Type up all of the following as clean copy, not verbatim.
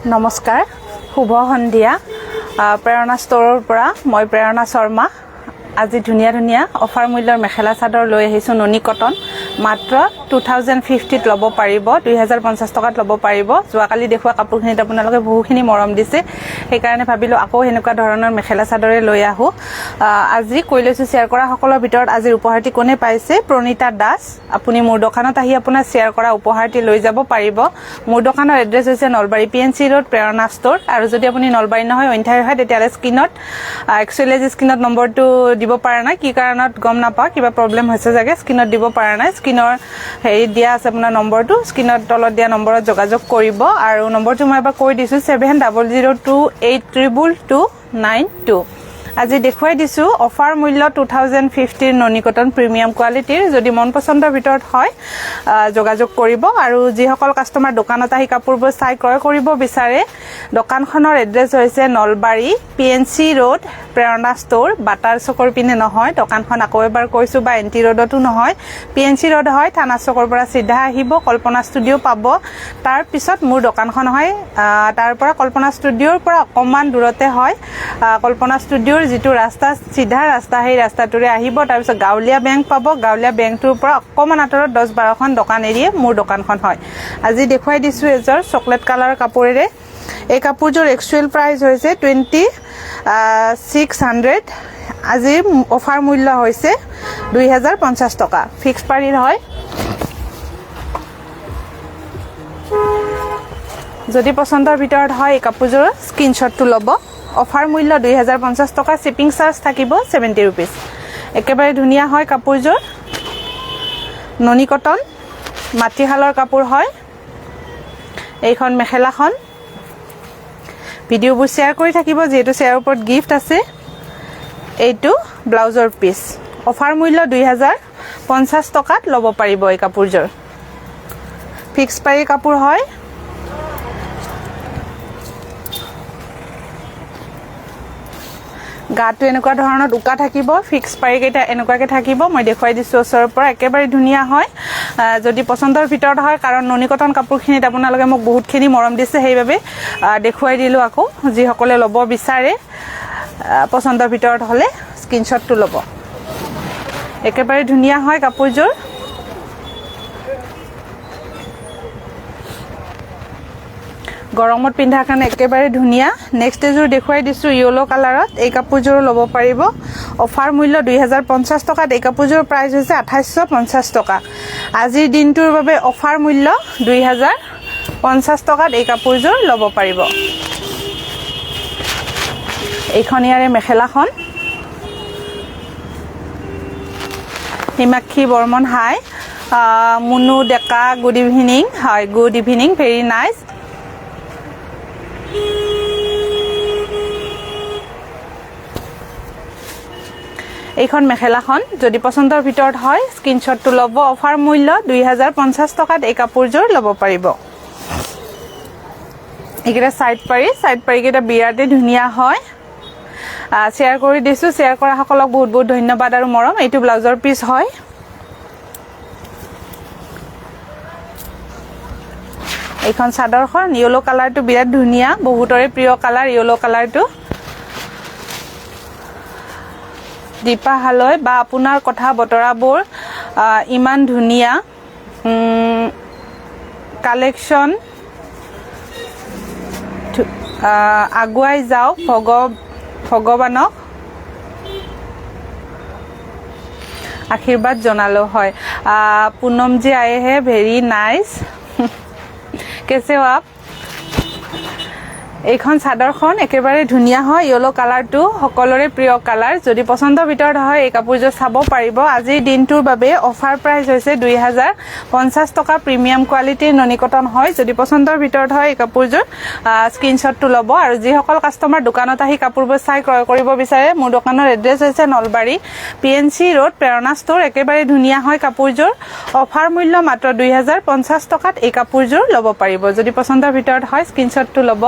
নমস্কাৰ শুভ সন্ধিয়া প্ৰেৰণা ষ্টৰৰ পৰা মই প্ৰেৰণা শৰ্মা আজি ধুনীয়া ধুনীয়া অফাৰ মূল্যৰ মেখেলা চাদৰ লৈ আহিছো ননি কটন মাত্ৰ 2050 ত ল'ব পাৰিব 2050 টকাত ল'ব পাৰিব যোৱাকালি দেখুৱা কাপোৰখিনিত আপোনালোকে বহুখিনি মৰম দিছে সেইকাৰণে ভাবিলো আকৌ হেনেকুৱা ধৰণৰ মেখেলা চাদৰে লৈ আহো আজি কৈ লৈছো শেয়াৰ কৰা সকলৰ ভিতৰত আজি উপহাৰটি কোনে পাইছে প্ৰণিতা দাস আপুনি মোৰ দোকানত আহি আপোনাৰ শেয়াৰ কৰা উপহাৰটি লৈ যাব পাৰিব মোৰ দোকানৰ এড্ৰেছ হৈছে নলবাৰী পিএনসি ৰোড প্ৰেৰণা ষ্টৰ আৰু যদি আপুনি নলবাৰী নহয় অন্যায় হয় তেতিয়ালে স্ক্ৰিনত একচুয়ালি স্ক্ৰিনত নম্বৰটো দিব পাৰা নাই কি কাৰণত গম নাপা কিবা প্ৰবলেম হৈছে জাগে স্ক্ৰিনত দিব পাৰা নাই স্ক্ৰিনৰ হেৰি দিয়া আছে আপোনাৰ নম্বৰটো স্ক্ৰিনত তলত দিয়া নম্বৰত যোগাযোগ কৰিব আৰু নম্বৰটো মই এবাৰ কৈ দিছো 7002832292 আজি দেখুৱাই দিছো অফাৰ মূল্য 2050 ননি কটন প্ৰিমিয়াম কোৱালিটিৰ যদি মন পছন্দৰ ভিতৰত হয় যোগাযোগ কৰিব আৰু যিসকল কাস্টমাৰ দোকানত আহি কাপোৰবোৰ চাই ক্ৰয় কৰিব বিচাৰে দোকানখনৰ এড্ৰেছ হৈছে নলবাৰী পিএনসি ৰোড প্ৰেৰণা ষ্টৰ বাটাৰ চকৰ পিনে নহয় দোকানখন আকৌ এবাৰ কৈছো বা এনটি ৰোডতো নহয় পিএনসি ৰোড হয় থানা চকৰ পৰা সিধা আহিব কল্পনা ষ্টুডিও পাব তাৰ পিছত মোৰ দোকানখন হয় তাৰ পৰা কল্পনা ষ্টুডিওৰ পৰা অকমান দূৰতে হয় কল্পনা ষ্টুডিওৰ যেটো ৰাস্তা সিধা ৰাস্তা সেই ৰাস্তাটোৰে আহিব তাৰ পিছত গাউলিয়া বেংক পাব গাউলিয়া বেংকটোৰ পৰা অকমান আঁতৰত 10-12 খন দোকান এৰিয়ে মোৰ দোকানখন হয় আজি দেখুৱাই দিছো এজৰ চকলেট কালাৰ কাপোৰেৰে এই কাপোৰজোৰ একচুয়াল প্ৰাইস হৈছে 2600 আজি অফাৰ মূল্য হৈছে 2050 টকা ফিক্স পাৰিৰ হয় যদি পছন্দৰ ভিতৰত হয় এই কাপোৰজোৰ স্ক্ৰিনশ্বটটো ল'ব অফাৰ মূল্য 2050 টকা শিপিং চাৰ্জ থাকিব 70 रुपीस একেবাৰে ধুনীয়া হয় কাপোৰজোৰ ননি কটন মাটিহালৰ কাপোৰ হয় এইখন মেখেলাখন ভিডিওবোৰ শেয়াৰ কৰি থাকিব যেহেতু শেয়াৰ ওপৰত গিফট আছে এইটো ব্লাউজৰ পিস অফাৰ মূল্য 2050 টকাত ল'ব পাৰিব এই কাপোৰজোৰ ফিক্স পাৰি কাপোৰ হয় গাটো এনেকুৱা ধৰণৰ উকা থাকিব ফিক্স পাৰি কেটা এনেকুৱাকে থাকিব মই দেখুৱাই দিছো ওচৰৰ পৰা একেবাৰে ধুনীয়া হয় যদি পছন্দৰ ভিতৰত হয় কাৰণ ননি কটন কাপোৰখিনিত আপোনালোকে মোক বহুতখিনি মৰম দিছে সেইভাবে দেখুৱাই দিলো আকৌ যি সকলে ল'ব বিচাৰে পছন্দৰ ভিতৰত হলে স্ক্ৰিনশ্বটটো ল'ব একেবাৰে ধুনীয়া হয় কাপোৰজোৰ গৰমত পিন্ধাৰ কাৰণে একেবাৰে ধুনীয়া নেক্সট এজোৰ দেখুৱাই দিছো ইয়েলো কালাৰত এই কাপোৰজোৰ ল'ব পাৰিব অফাৰ মূল্য 2050 টকাত এই কাপোৰজোৰ প্ৰাইস হৈছে 2850 টকা আজিৰ দিনটোৰ বাবে অফাৰ মূল্য 2050 টকাত এই কাপোৰজোৰ ল'ব পাৰিব এইখন ইয়াৰে মেখেলাখন হিমাক্ষী বৰ্মন হাই মুনু ডেকা গুড ইভিনিং হয় গুড ইভিনিং ভেৰি নাইস এইখন মেখেলাখন যদি পছন্দৰ ভিতৰত হয় স্ক্ৰিনশ্বটটো ল'ব অফাৰ মূল্য 2050 টকাত এই কাপোৰজোৰ ল'ব পাৰিব একেটা সাইড পাৰি কেটা বিৰাতে ধুনীয়া হয় শেয়াৰ কৰি দিছো শেয়াৰ কৰা সকলক বহুত বহুত ধন্যবাদ আৰু মৰম এইটো ব্লাউজৰ পিস হয় এইখন চাদৰখন ইয়েলো কালাৰটো বিৰাট ধুনীয়া বহুতৰে প্ৰিয় কালাৰ ইয়েলো কালাৰটো দীপা হালৈ বা আপোনাৰ কথা বতৰাবোৰ ইমান ধুনীয়া কালেকশন আগুৱাই যাওক ভগৱানক আশীৰ্বাদ জনালো হয় পুনম जी आए हैं वेरी नाइस कैसे हो आप এইখন চাদৰখন একেবাৰে ধুনীয়া হয় ইয়েলো কালাৰটো সকলোৰে প্ৰিয় কালাৰ যদি পছন্দৰ ভিতৰত হয় এই কাপোৰজোৰ চাব পাৰিব আজিৰ দিনটোৰ বাবে অফাৰ প্ৰাইস হৈছে 2050 টকা প্ৰিমিয়াম কোৱালিটিৰ ননি কটন হয় যদি পছন্দৰ ভিতৰত হয় এই কাপোৰজোৰ স্ক্ৰিনশ্বটটো ল'ব আৰু যিসকল কাস্টমাৰ দোকানত আহি কাপোৰবোৰ চাই ক্ৰয় কৰিব বিচাৰে মোৰ দোকানৰ এড্ৰেছ হৈছে নলবাৰী পিএনসি ৰোড প্ৰেৰণা ষ্টৰ একেবাৰে ধুনীয়া হয় কাপোৰজোৰ অফাৰ মূল্য মাত্ৰ 2050 টকাত এই কাপোৰজোৰ ল'ব পাৰিব যদি পছন্দৰ ভিতৰত হয় স্ক্ৰিনশ্বটটো ল'ব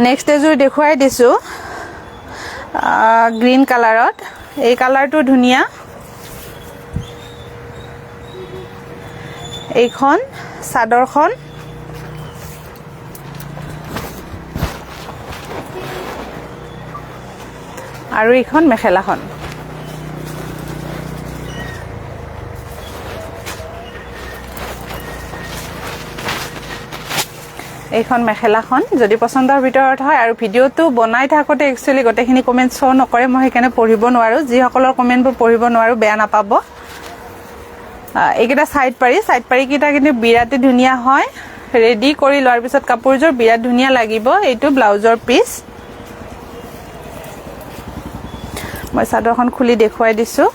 নেক্সট এজোৰ দেখুৱাই দিছো গ্ৰীন কালাৰত এই কালাৰটো ধুনীয়া এইখন চাদৰখন আৰু এইখন মেখেলাখন এইখন মেখেলাখন যদি পছন্দৰ ভিতৰত হয় আৰু ভিডিওটো বনাই থাকোতে একচুয়ালি গটেখিনি কমেন্ট শো নকৰে মই সেইকাৰণে পঢ়িব নোৱাৰো যি সকলৰ কমেন্টবোৰ পঢ়িব নোৱাৰো বেয়া নাপাব এইকেইটা সাইড পাৰি কিটা কিন্তু বিৰাটে ধুনিয়া হয় ৰেডি কৰি লোৱাৰ পিছত কাপোৰজোৰ বিৰাট ধুনিয়া লাগিব এইটো ব্লাউজৰ পিস মই চাদৰখন খুলি দেখুৱাই দিছো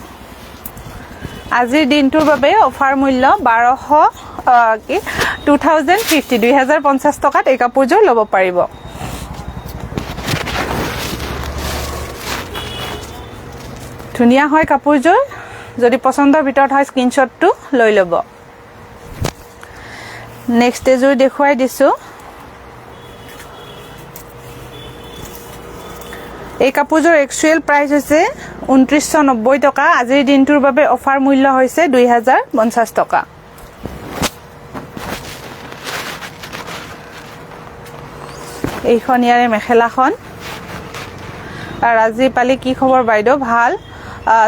আজিৰ দিনটোৰ বাবে অফাৰ মূল্য 2050 টকাত এই কাপোৰজোৰ ল'ব পাৰিব ধুনিয়া হয় কাপোৰজোৰ যদি পছন্দৰ ভিতৰত হয় স্ক্ৰিনশ্বটটো লৈ ল'ব নেক্সট এজোৰ দেখুৱাই দিছো এই কাপোৰজোৰ একচুয়াল প্ৰাইস হৈছে 2990 টকা আজিৰ দিনটোৰ বাবে অফাৰ মূল্য হৈছে 2050 টকা এইখন ইয়াৰে মেখেলাখন আৰু আজি পালি কি খবৰ বাইদেউ ভাল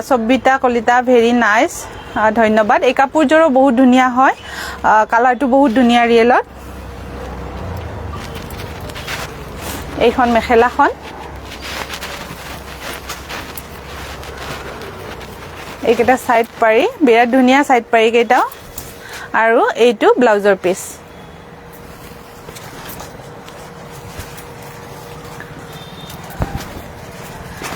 সবিতা কলিতা ভেৰি নাইস ধন্যবাদ এই কাপোৰজোৰো বহুত ধুনিয়া হয় কালাৰটো বহুত ধুনিয়া ৰিয়েলত এইখন মেখেলাখন এইকেইটা সাইড পাৰি বিৰাট ধুনিয়া সাইড পাৰি কেইটা আৰু এইটো ব্লাউজৰ পিস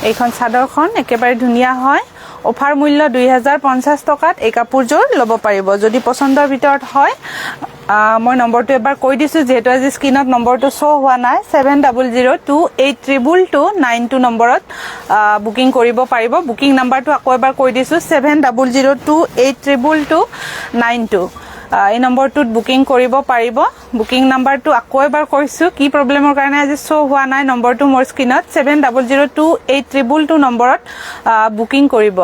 এইখন চাদৰখন একেবাৰে ধুনিয়া হয় অফাৰ মূল্য 2050 টকাত এই কাপোৰজোৰ ল'ব পাৰিব যদি পছন্দৰ ভিতৰত হয় মই নম্বৰটো এবাৰ কৈ দিছো যেহেতু আজি স্ক্ৰিনত নম্বৰটো শো হোৱা নাই 7002822292 নম্বৰত বুকিং কৰিব পাৰিব বুকিং নাম্বাৰটো আকৌ এবাৰ কৈ দিছো 7002822292 এই নম্বৰটোত বুকিং কৰিব পাৰিব বুকিং নাম্বাৰটো আকৌ এবাৰ কৈছো কি প্ৰবলেমৰ কাৰণে আজি শো হোৱা নাই নম্বৰটো মোৰ স্ক্ৰিনত 7002822292 নম্বৰত বুকিং কৰিব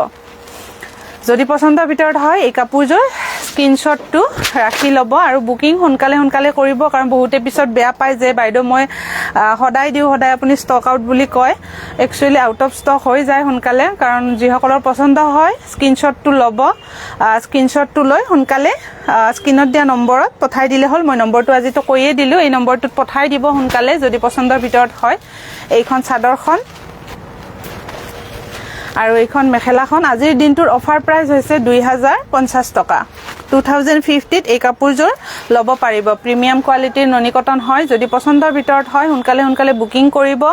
যদি পছন্দৰ ভিতৰত হয় এই কাপোৰজোৰ স্ক্ৰিনশ্বটটো ৰাখি ল'ব আৰু বুকিং সোনকালে কৰিব কাৰণ বহুতে পিছত বেয়া পায় যে বাইদেউ মই সদায় দিও সদায় আপুনি ষ্টক আউট বুলি কয় একচুয়ালি আউট অফ ষ্টক হৈ যায় সোনকালে কাৰণ যি সকলৰ পছন্দ হয় স্ক্ৰিনশ্বটটো ল'ব স্ক্ৰিনশ্বটটো লৈ সোনকালে স্ক্ৰিনত দিয়া নম্বৰত পঠাই দিলে হ'ল মই নম্বৰটো আজি তো কৈয়ে দিলো এই নম্বৰটোত পঠাই দিব সোনকালে যদি পছন্দৰ ভিতৰত হয় এইখন চাদৰখন আৰু এইখন মেখেলাখন আজিৰ দিনটোৰ অফাৰ প্ৰাইস হৈছে 2050 টকা 2050 ত এই কাপোৰজোৰ ল'ব পাৰিব প্ৰিমিয়াম কোৱালিটিৰ ননি কটন হয় যদি পছন্দৰ ভিতৰত হয় সোনকালে বুকিং কৰিব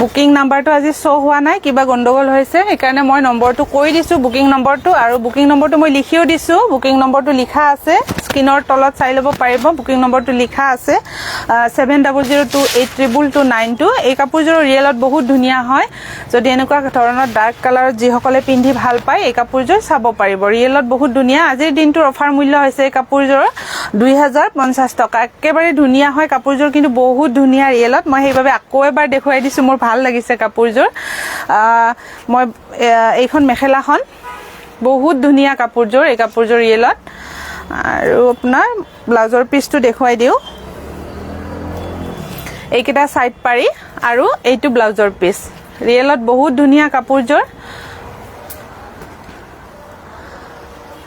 বুকিং নাম্বাৰটো আজি শো হোৱা নাই কিবা গণ্ডগোল হৈছে সেইকাৰণে মই নম্বৰটো কৈ দিছো বুকিং নম্বৰটো আৰু বুকিং নম্বৰটো মই লিখিও দিছো বুকিং নম্বৰটো লিখা আছে স্ক্ৰিনৰ তলত চাই ল'ব পাৰিব বুকিং নম্বৰটো লিখা আছে 7002822292 এই কাপোৰজোৰ ৰিয়েলত বহুত ধুনিয়া হয় যদি এনেকুৱা ধৰণৰ ডাৰ্ক কালাৰত যি সকলে পিন্ধি ভাল পায় এই কাপোৰজোৰ চাব পাৰিব ৰিয়েলত বহুত ধুনিয়া আজিৰ দিনটোৰ অফাৰ মূল্য হৈছে এই কাপোৰজোৰ 2050 টকা একেবাৰে ধুনিয়া হয় কাপোৰজোৰ কিন্তু বহুত ধুনিয়া ৰিয়েলত মই সেইভাবে আকৌ এবাৰ দেখুৱাই দিছো মোৰ ভাল লাগিছে কাপোৰজোৰ মই এইখন মেখেলাখন বহুত ধুনিয়া কাপোৰজোৰ এই কাপোৰজোৰ ৰিয়েলত আৰু আপোনাৰ ব্লাউজৰ পিসটো দেখুৱাই দিও এইকেইটা সাইড পাৰি আৰু এইটো ব্লাউজৰ পিস ৰিয়েলত বহুত ধুনিয়া কাপোৰজোৰ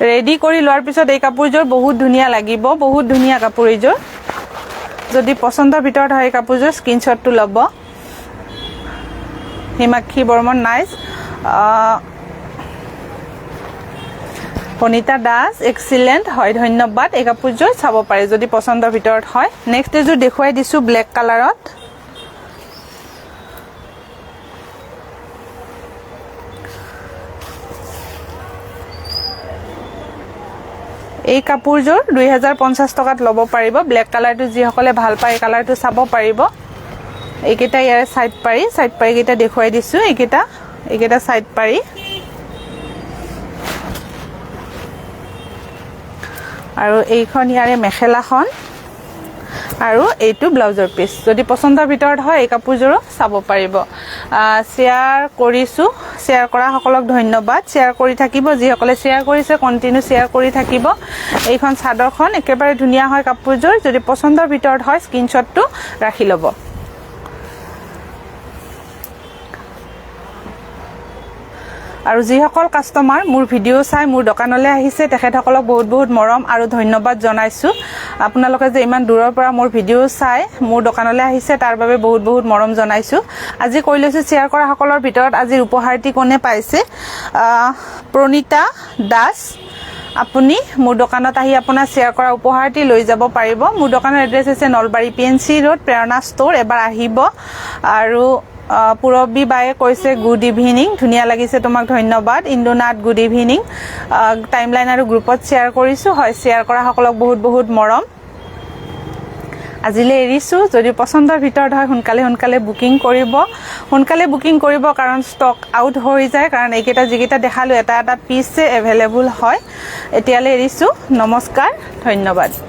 ৰেডি কৰি লোৱাৰ পিছত এই কাপোৰজোৰ বহুত ধুনিয়া লাগিব বহুত ধুনিয়া কাপোৰ এইজোৰ যদি পছন্দৰ ভিতৰত হয় কাপোৰজোৰ স্ক্ৰিনশ্বটটো ল'ব হিমাক্ষী বৰ্মন নাইস পনিতা দাস এক্সিলেন্ট হয় ধন্যবাদ এই কাপোৰজোৰ চাব পাৰে যদি পছন্দৰ ভিতৰত হয় নেক্সট এজোৰ দেখুৱাই দিছো ব্লেক কালাৰত এই কাপোৰজোৰ 2050 টকাত ল'ব পাৰিব ব্লেক কালাৰটো যি সকলে ভাল পায় এই কালাৰটো চাব পাৰিব এইকেইটা ইয়াৰে সাইড পাৰি কেইটা দেখুৱাই দিছো এইকেইটা সাইড পাৰি আৰু এইখন ইয়াৰে মেখেলাখন আৰু এইটো ব্লাউজৰ পিস যদি পছন্দৰ ভিতৰত হয় এই কাপোৰজোৰ চাব পাৰিব শেয়াৰ কৰিছো শ্বেয়াৰ কৰা সকলক ধন্যবাদ শ্বেয়াৰ কৰি থাকিব যিসকলে শ্বেয়াৰ কৰিছে কন্টিনিউ শ্বেয়াৰ কৰি থাকিব এইখন চাদৰখন একেবাৰে ধুনীয়া হয় কাপোৰযোৰ যদি পছন্দৰ ভিতৰত হয় স্ক্ৰিনশ্বটটো ৰাখি ল'ব আৰু যিসকল কাস্টমাৰ মোৰ ভিডিও চাই মোৰ দোকানলৈ আহিছে তেখেতসকলক বহুত বহুত মৰম আৰু ধন্যবাদ জনাইছো আপোনালোকে যে ইমান দূৰৰ পৰা মোৰ ভিডিও চাই মোৰ দোকানলৈ আহিছে তাৰ বাবে বহুত বহুত মৰম জনাইছো আজি কৈ লৈছো শ্বেয়াৰ কৰা সকলৰ ভিতৰত আজিৰ উপহাৰটি কোনে পাইছে প্ৰণিতা দাস আপুনি মোৰ দোকানত আহি আপোনাৰ শ্বেয়াৰ কৰা উপহাৰটি লৈ যাব পাৰিব মোৰ দোকানৰ এড্ৰেছ হৈছে নলবাৰী পিএনসি ৰোড প্ৰেৰণা ষ্ট'ৰ এবাৰ আহিব আৰু পুৰবী বায়ে কৈছে গুড ইভিনিং ধুনীয়া লাগিছে তোমাক ধন্যবাদ ইন্দুনাথ গুড ইভিনিং টাইমলাইন আৰু গ্ৰুপত শ্বেয়াৰ কৰিছো হয় শ্বেয়াৰ কৰা সকলক বহুত বহুত মৰম আজিলে এৰিছো যদি পছন্দৰ ভিতৰত হয় সোনকালে বুকিং কৰিব কাৰণ ষ্টক আউট হৈ যায় কাৰণ এইকেইটা যিকেইটা দেখালো এটা পিছে এভেইলেবল হয় এতিয়ালে এৰিছো নমস্কাৰ ধন্যবাদ